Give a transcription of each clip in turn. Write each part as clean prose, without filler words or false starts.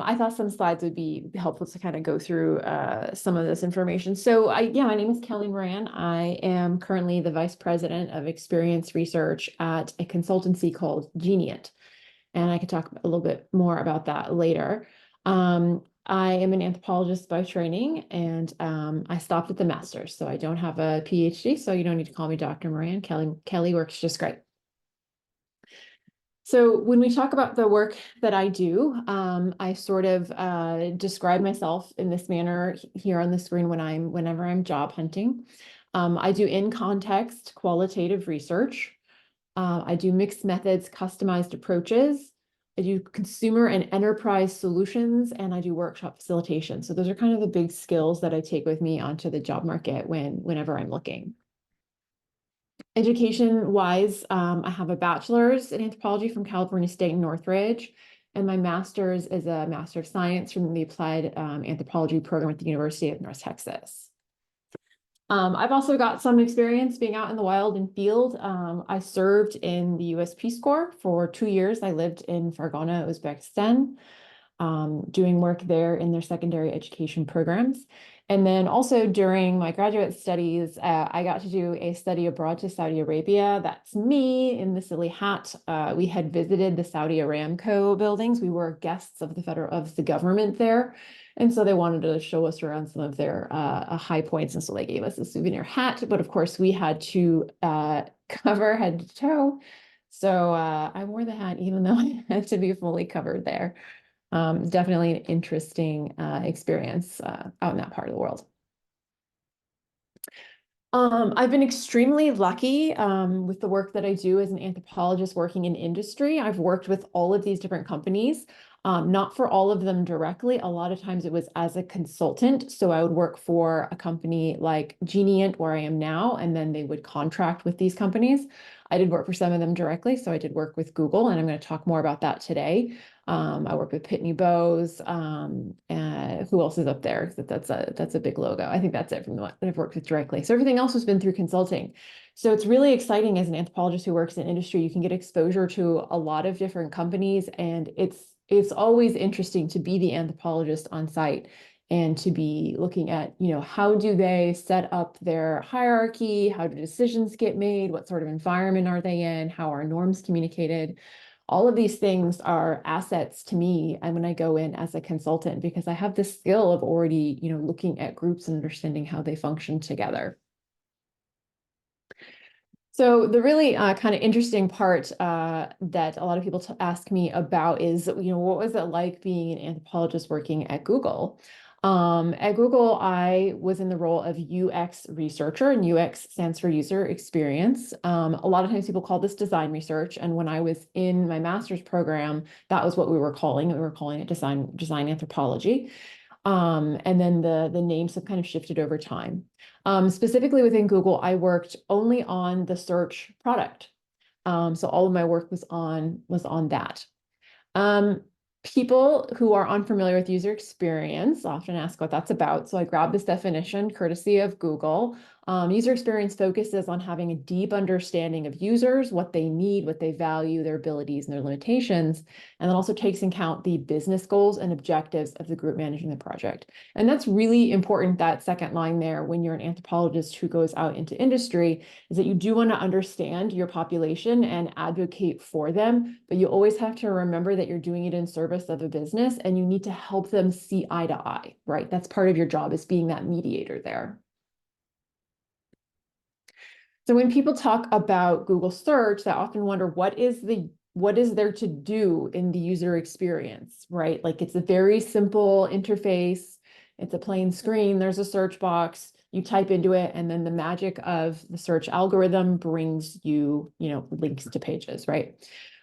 I thought some slides would be helpful to kind of go through some of this information. So my name is Kelly Moran. I am currently the Vice President of Experience Research at a consultancy called Geniant. And I could talk a little bit more about that later. I am an anthropologist by training, and I stopped at the master's, so I don't have a PhD, so you don't need to call me Dr. Moran. Kelly works just great. So when we talk about the work that I do, I sort of describe myself in this manner here on the screen whenever I'm job hunting. I do in-context qualitative research. I do mixed methods, customized approaches. I do consumer and enterprise solutions, and I do workshop facilitation. So those are kind of the big skills that I take with me onto the job market whenever I'm looking. Education-wise, I have a bachelor's in anthropology from California State in Northridge, and my master's is a Master of Science from the Applied Anthropology program at the University of North Texas. I've also got some experience being out in the wild and field. I served in the U.S. Peace Corps for 2 years. I lived in Fargana, Uzbekistan, doing work there in their secondary education programs. And then also during my graduate studies, I got to do a study abroad to Saudi Arabia. That's me in the silly hat. We had visited the Saudi Aramco buildings. We were guests of the government there. And so they wanted to show us around some of their high points. And so they gave us a souvenir hat. But of course, we had to cover head to toe. So I wore the hat even though I had to be fully covered there. Definitely an interesting experience out in that part of the world. I've been extremely lucky with the work that I do as an anthropologist working in industry. I've worked with all of these different companies, not for all of them directly. A lot of times it was as a consultant. So I would work for a company like Geniant, where I am now, and then they would contract with these companies. I did work for some of them directly. So I did work with Google, and I'm going to talk more about that today. I work with Pitney Bowes. Who else is up there? That's a big logo. I think that's it from the one that I've worked with directly. So everything else has been through consulting. So it's really exciting as an anthropologist who works in industry. You can get exposure to a lot of different companies, and it's always interesting to be the anthropologist on site and to be looking at, how do they set up their hierarchy? How do decisions get made? What sort of environment are they in? How are norms communicated? All of these things are assets to me and when I go in as a consultant, because I have this skill of already, looking at groups and understanding how they function together. So the really kind of interesting part that a lot of people ask me about is, what was it like being an anthropologist working at Google? At Google, I was in the role of UX researcher, and UX stands for user experience. A lot of times people call this design research. And when I was in my master's program, that was what we were calling it. We were calling it design anthropology. And then the names have kind of shifted over time. Specifically within Google, I worked only on the search product. So all of my work was on that. People who are unfamiliar with user experience often ask what that's about. So I grabbed this definition courtesy of Google. User experience focuses on having a deep understanding of users, what they need, what they value, their abilities and their limitations, and then also takes into account the business goals and objectives of the group managing the project. And that's really important, that second line there, when you're an anthropologist who goes out into industry, is that you do want to understand your population and advocate for them, but you always have to remember that you're doing it in service of a business and you need to help them see eye to eye, right? That's part of your job, is being that mediator there. So when people talk about Google search, they often wonder what is there to do in the user experience, right? Like it's a very simple interface. It's a plain screen. There's a search box. You type into it, and then the magic of the search algorithm brings you, links to pages, right?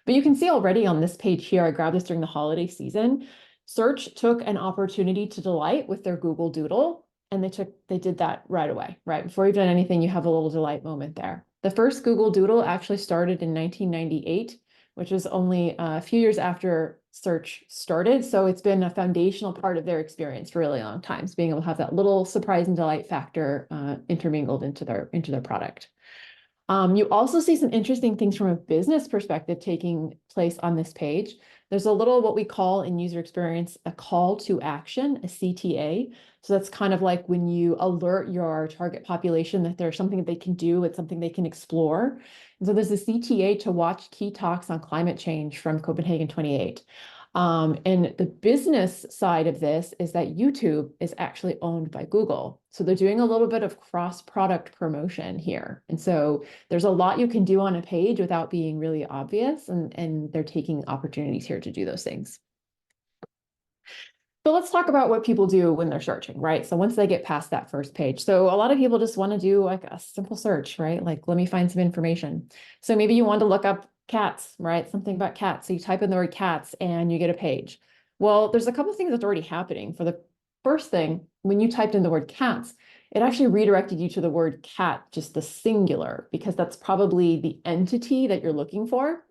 But you can see already on this page here, I grabbed this during the holiday season. Search took an opportunity to delight with their Google Doodle. And they did that right away, right? Before you've done anything, you have a little delight moment there. The first Google Doodle actually started in 1998, which is only a few years after search started. So it's been a foundational part of their experience for a really long time. So being able to have that little surprise and delight factor intermingled into their product. You also see some interesting things from a business perspective taking place on this page. there's a little what we call in user experience a call to action, a CTA. So that's kind of like when you alert your target population that there's something that they can do, it's something they can explore. And so there's a CTA to watch key talks on climate change from Copenhagen 28. And the business side of this is that YouTube is actually owned by Google. So they're doing a little bit of cross-product promotion here. And so there's a lot you can do on a page without being really obvious, and they're taking opportunities here to do those things. So let's talk about what people do when they're searching, right? So once they get past that first page. So a lot of people just want to do like a simple search, right? Like, let me find some information. So maybe you want to look up cats, right? Something about cats. So you type in the word cats and you get a page. Well, there's a couple of things that's already happening. For the first thing, when you typed in the word cats, it actually redirected you to the word cat, just the singular, because that's probably the entity that you're looking for.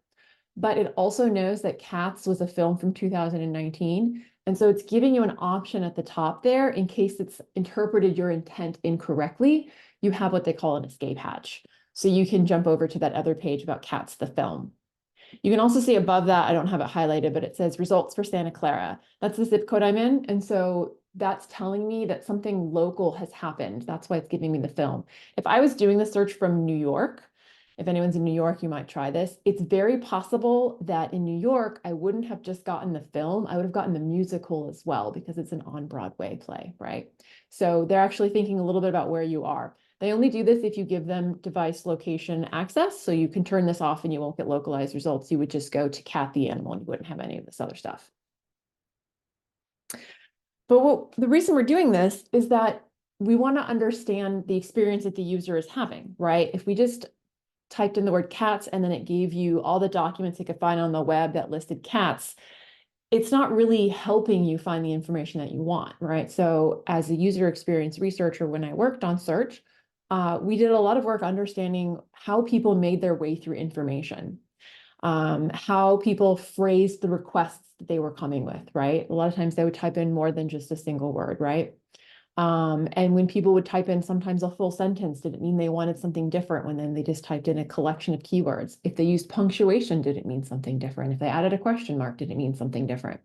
But it also knows that Cats was a film from 2019. And so it's giving you an option at the top there in case it's interpreted your intent incorrectly. You have what they call an escape hatch. So you can jump over to that other page about Cats, the film. You can also see above that, I don't have it highlighted, but it says results for Santa Clara. That's the zip code I'm in. And so that's telling me that something local has happened. That's why it's giving me the film. If I was doing the search from New York, if anyone's in New York, you might try this. It's very possible that in New York, I wouldn't have just gotten the film. I would have gotten the musical as well because it's an on-Broadway play, right? So they're actually thinking a little bit about where you are. They only do this if you give them device location access. So you can turn this off and you won't get localized results. You would just go to cat the animal and you wouldn't have any of this other stuff. But the reason we're doing this is that we want to understand the experience that the user is having, right? If we just typed in the word cats and then it gave you all the documents you could find on the web that listed cats, it's not really helping you find the information that you want, right? So as a user experience researcher, when I worked on search, we did a lot of work understanding how people made their way through information, how people phrased the requests that they were coming with, right? A lot of times they would type in more than just a single word, right? And when people would type in sometimes a full sentence, did it mean they wanted something different when then they just typed in a collection of keywords? If they used punctuation, did it mean something different? If they added a question mark, did it mean something different?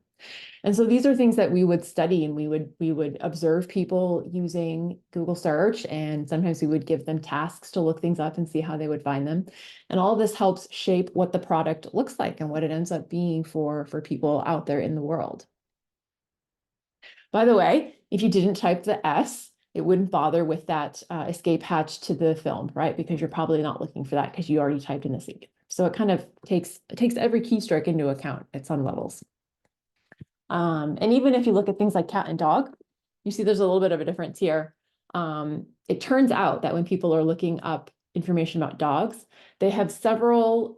And so these are things that we would study, and we would observe people using Google search, and sometimes we would give them tasks to look things up and see how they would find them. And all of this helps shape what the product looks like and what it ends up being for people out there in the world. By the way, if you didn't type the S, it wouldn't bother with that escape hatch to the film, right? Because you're probably not looking for that because you already typed in the seek. So it kind of takes every keystroke into account at some levels. And even if you look at things like cat and dog, you see there's a little bit of a difference here. It turns out that when people are looking up information about dogs, they have several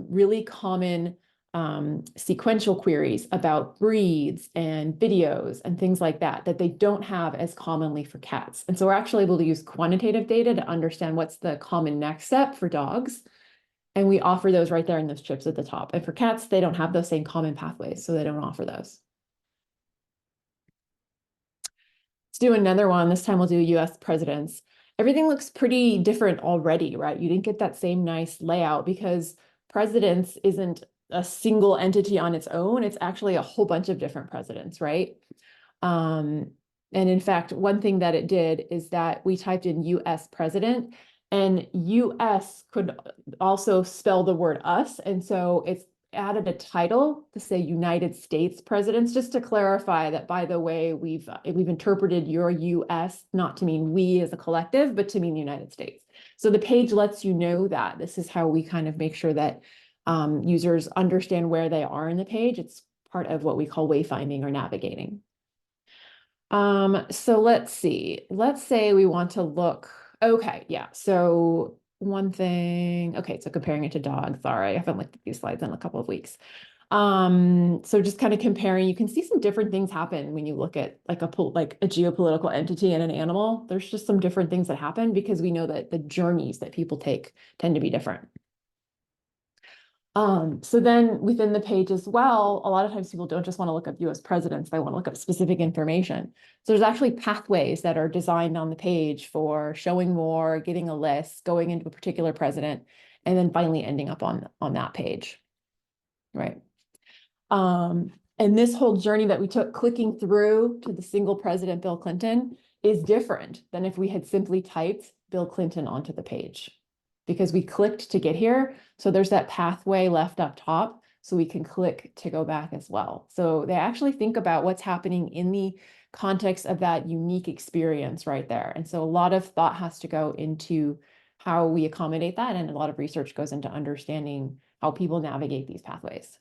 really common sequential queries about breeds and videos and things like that they don't have as commonly for cats. And so we're actually able to use quantitative data to understand what's the common next step for dogs. And we offer those right there in those chips at the top. And for cats, they don't have those same common pathways, so they don't offer those. Let's do another one. This time we'll do US presidents. Everything looks pretty different already, right? You didn't get that same nice layout because presidents isn't a single entity on its own. It's actually a whole bunch of different presidents, right? And in fact, one thing that it did is that we typed in US president, and US could also spell the word us. And so it's added a title to say United States presidents, just to clarify that, by the way, we've interpreted your US not to mean we as a collective, but to mean the United States. So the page lets you know that. This is how we kind of make sure that users understand where they are in the page. It's part of what we call wayfinding or navigating. So let's see. Let's say we want to look. Okay, yeah. So one thing. Okay, so comparing it to dogs. Sorry, I haven't looked at these slides in a couple of weeks. So just kind of comparing, you can see some different things happen when you look at like a geopolitical entity and an animal. There's just some different things that happen because we know that the journeys that people take tend to be different. So then within the page as well, a lot of times people don't just want to look up US presidents, they want to look up specific information. So there's actually pathways that are designed on the page for showing more, getting a list, going into a particular president, and then finally ending up on that page, right? And this whole journey that we took clicking through to the single president, Bill Clinton, is different than if we had simply typed Bill Clinton onto the page, because we clicked to get here. So there's that pathway left up top, so we can click to go back as well. So they actually think about what's happening in the context of that unique experience right there. And so a lot of thought has to go into how we accommodate that, and a lot of research goes into understanding how people navigate these pathways.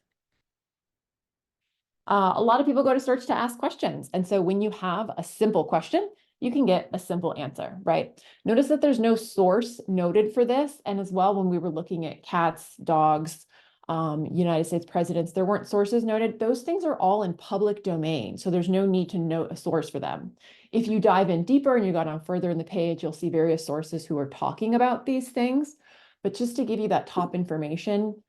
A lot of people go to search to ask questions. And so when you have a simple question, you can get a simple answer, right? Notice that there's no source noted for this. And as well, when we were looking at cats, dogs, United States presidents, there weren't sources noted. Those things are all in public domain. So there's no need to note a source for them. If you dive in deeper and you go down further in the page, you'll see various sources who are talking about these things. But just to give you that top information,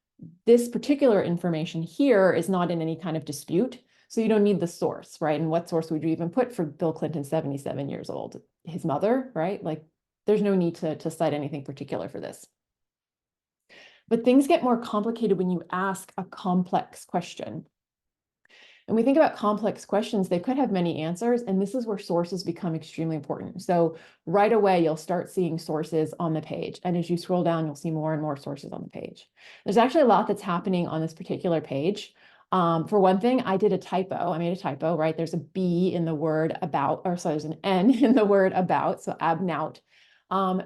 this particular information here is not in any kind of dispute. So you don't need the source, right? And what source would you even put for Bill Clinton, 77 years old? His mother, right? Like there's no need to cite anything particular for this. But things get more complicated when you ask a complex question. And we think about complex questions, they could have many answers, and this is where sources become extremely important. So right away, you'll start seeing sources on the page. And as you scroll down, you'll see more and more sources on the page. There's actually a lot that's happening on this particular page. For one thing, I did a typo. I made a typo, right? There's a B in the word about, or sorry, there's an N in the word about, so abnout.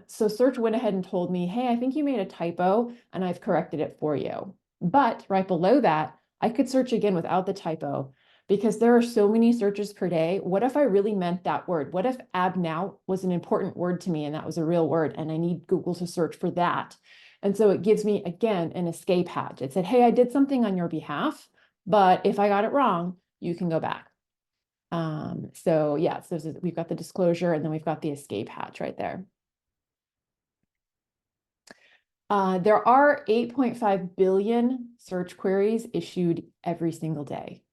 So search went ahead and told me, hey, I think you made a typo and I've corrected it for you. But right below that, I could search again without the typo, because there are so many searches per day. What if I really meant that word? What if abnout was an important word to me and that was a real word and I need Google to search for that? And so it gives me, again, an escape hatch. It said, hey, I did something on your behalf, but if I got it wrong, you can go back. So yeah, so we've got the disclosure and then we've got the escape hatch right there. There are 8.5 billion search queries issued every single day.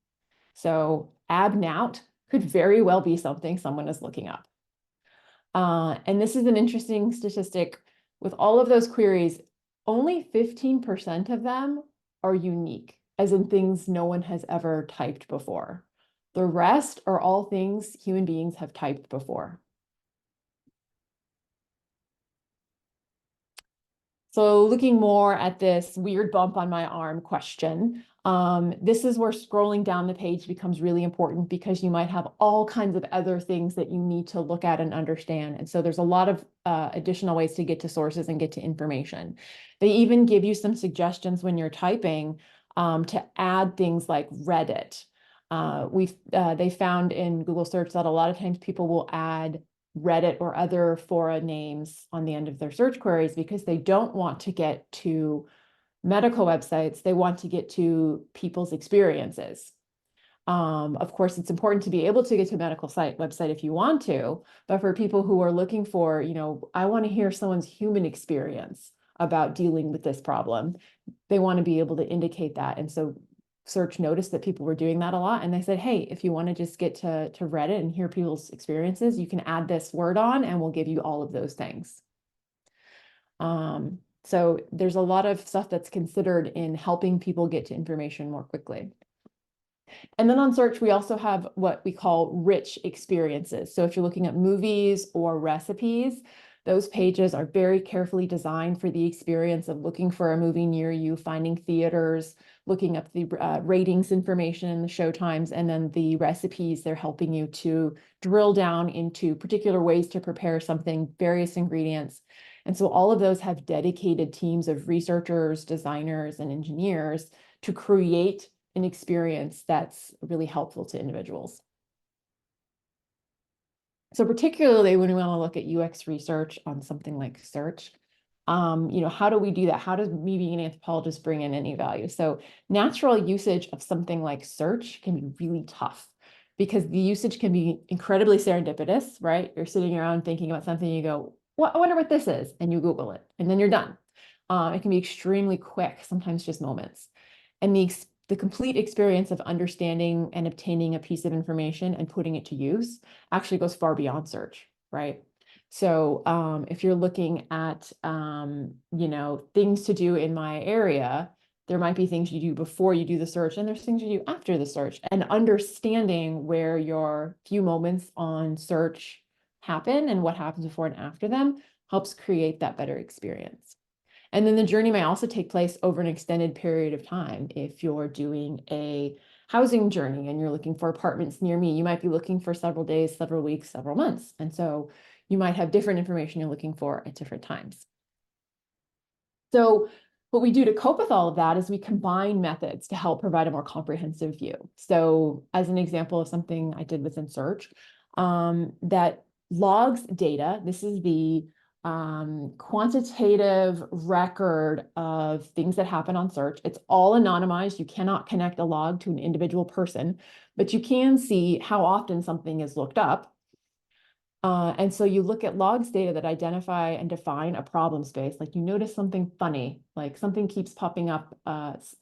So abnout could very well be something someone is looking up. And this is an interesting statistic. With all of those queries, only 15% of them are unique, as in things no one has ever typed before. The rest are all things human beings have typed before. So looking more at this weird bump on my arm question, this is where scrolling down the page becomes really important, because you might have all kinds of other things that you need to look at and understand. And so there's a lot of additional ways to get to sources and get to information. They even give you some suggestions when you're typing to add things like Reddit. They found in Google search that a lot of times people will add Reddit or other fora names on the end of their search queries because they don't want to get to medical websites. They want to get to people's experiences. Of course, it's important to be able to get to a medical website if you want to, but for people who are looking for, I want to hear someone's human experience about dealing with this problem, they want to be able to indicate that. And so search noticed that people were doing that a lot, and they said, hey, if you want to just get to Reddit and hear people's experiences, you can add this word on and we'll give you all of those things. So there's a lot of stuff that's considered in helping people get to information more quickly. And then on search, we also have what we call rich experiences. So if you're looking at movies or recipes, those pages are very carefully designed for the experience of looking for a movie near you, finding theaters, looking up the ratings information in the show times, and then the recipes. They're helping you to drill down into particular ways to prepare something, various ingredients. And so all of those have dedicated teams of researchers, designers, and engineers to create an experience that's really helpful to individuals. So particularly when we want to look at UX research on something like search, how do we do that? How does me being an anthropologist bring in any value? So natural usage of something like search can be really tough, because the usage can be incredibly serendipitous, right? You're sitting around thinking about something, you go, well, I wonder what this is, and you Google it, and then you're done. It can be extremely quick, sometimes just moments. And the complete experience of understanding and obtaining a piece of information and putting it to use actually goes far beyond search, right? So if you're looking at, things to do in my area, There might be things you do before you do the search, and there's things you do after the search. And understanding where your few moments on search happen and what happens before and after them helps create that better experience. And then the journey may also take place over an extended period of time. If you're doing a housing journey and you're looking for apartments near me, you might be looking for several days, several weeks, several months. And so you might have different information you're looking for at different times. So what we do to cope with all of that is we combine methods to help provide a more comprehensive view. So as an example of something I did within search, that logs data, this is the quantitative record of things that happen on search. It's all anonymized. You cannot connect a log to an individual person, but you can see how often something is looked up. And so you look at logs data that identify and define a problem space, like you notice something funny, like something keeps popping up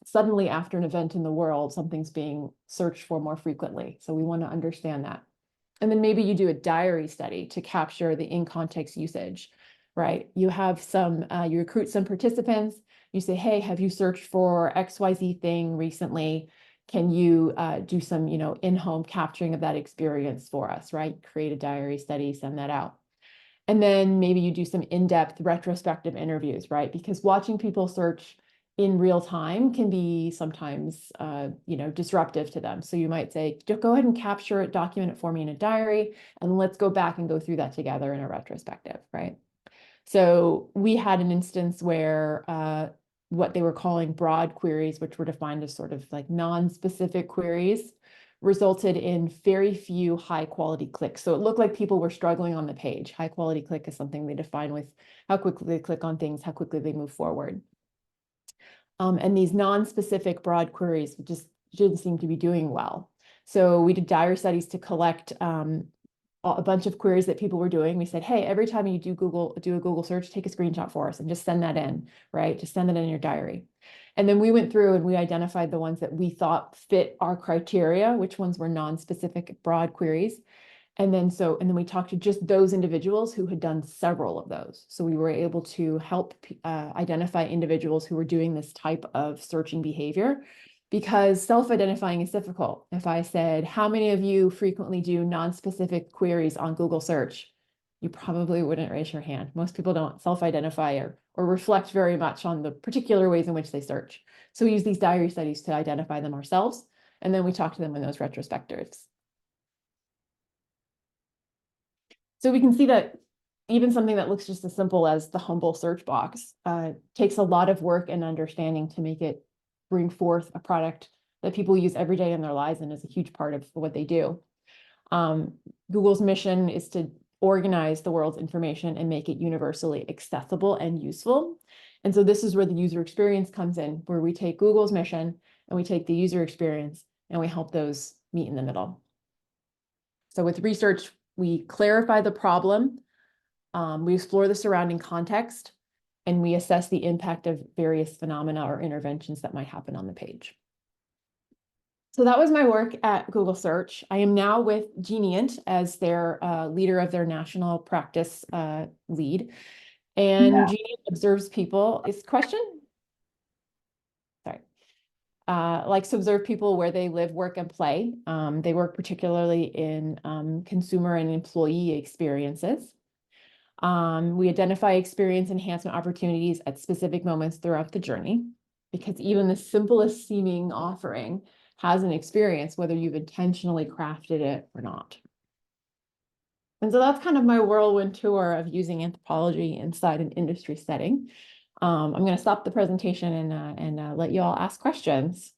suddenly after an event in the world, something's being searched for more frequently. So we want to understand that. And then maybe you do a diary study to capture the in-context usage, right? You have you recruit some participants, you say, hey, have you searched for XYZ thing recently? Can you do some, in-home capturing of that experience for us, right? Create a diary study, send that out. And then maybe you do some in-depth retrospective interviews, right? Because watching people search in real time can be sometimes, disruptive to them. So you might say, go ahead and capture it, document it for me in a diary, and let's go back and go through that together in a retrospective, right? So we had an instance where what they were calling broad queries, which were defined as sort of like non-specific queries, resulted in very few high quality clicks. So it looked like people were struggling on the page. High quality click is something they define with how quickly they click on things, how quickly they move forward. And these non-specific broad queries just didn't seem to be doing well. So we did diary studies to collect a bunch of queries that people were doing. We said, hey, every time you do a Google search, take a screenshot for us and just send that in, right? Just send that in your diary. And then we went through and we identified the ones that we thought fit our criteria, which ones were non-specific broad queries. And then we talked to just those individuals who had done several of those. So we were able to help identify individuals who were doing this type of searching behavior, because self-identifying is difficult. If I said, how many of you frequently do non-specific queries on Google search? You probably wouldn't raise your hand. Most people don't self-identify or reflect very much on the particular ways in which they search. So we use these diary studies to identify them ourselves, and then we talk to them in those retrospectives. So we can see that even something that looks just as simple as the humble search box takes a lot of work and understanding to make it bring forth a product that people use every day in their lives and is a huge part of what they do. Google's mission is to organize the world's information and make it universally accessible and useful. And so this is where the user experience comes in, where we take Google's mission and we take the user experience and we help those meet in the middle. So with research, we clarify the problem, we explore the surrounding context, and we assess the impact of various phenomena or interventions that might happen on the page. So that was my work at Google Search. I am now with Geniant as their leader of their national practice lead. And Geniant observes people. Is question? Sorry. Likes to observe people where they live, work, and play. They work particularly in consumer and employee experiences. We identify experience enhancement opportunities at specific moments throughout the journey, because even the simplest seeming offering has an experience, whether you've intentionally crafted it or not. And so that's kind of my whirlwind tour of using anthropology inside an industry setting. I'm going to stop the presentation and let you all ask questions.